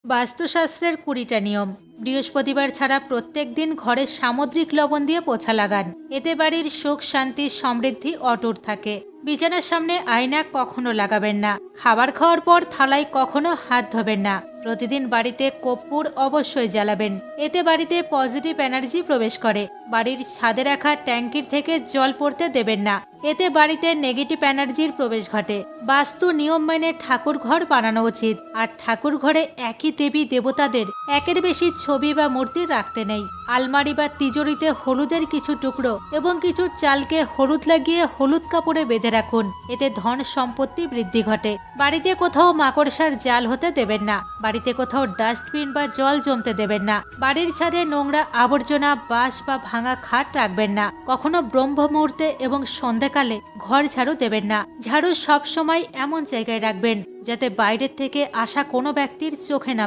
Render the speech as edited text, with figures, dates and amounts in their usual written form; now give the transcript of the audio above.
বাস্তুশাস্ত্রের 20টা নিয়ম। বৃহস্পতিবার ছাড়া প্রত্যেক দিন ঘরে সামুদ্রিক লবণ দিয়ে পোছা লাগান। এতে বাড়ির সুখ শান্তি সমৃদ্ধি অটুট থাকে। বিছানার সামনে আয়না কখনো লাগাবেন না। খাবার খাওয়ার পর থালায় কখনো হাত ধোবেন না। প্রতিদিন বাড়িতে কর্পূর অবশ্যই জ্বালাবেন। এতে বাড়িতে পজিটিভ এনার্জি প্রবেশ করে। বাড়ির ছাদে রাখা ট্যাঙ্কির থেকে জল পড়তে দেবেন না। এতে বাড়িতে নেগেটিভ এনার্জির প্রবেশ ঘটে। বাস্তু নিয়ম মেনে ঠাকুর ঘর বানানো উচিত। আর ঠাকুর ঘরে একই দেবী দেবতাদের একের বেশি ছবি বা মূর্তি রাখতে নেই। আলমারি বা তিজোরিতে হলুদের কিছু টুকরো এবং কিছু চালকে হলুদ লাগিয়ে হলুদ কাপড়ে বেঁধে রাখুন। এতে ধন সম্পত্তি বৃদ্ধি ঘটে। বাড়িতে কোথাও মাকড়সার জাল হতে দেবেন না। বাড়িতে কোথাও ডাস্টবিন বা জল জমতে দেবেন না। বাড়ির ছাদে নোংরা আবর্জনা বাঁশ বা ভাঙা খাট রাখবেন না। কখনো ব্রহ্ম মুহূর্তে এবং সন্ধ্যাকালে ঘর ঝাড়ু দেবেন না। ঝাড়ু সব সময় এমন জায়গায় রাখবেন যাতে বাইরের থেকে আসা কোনো ব্যক্তির চোখে না পড়ে।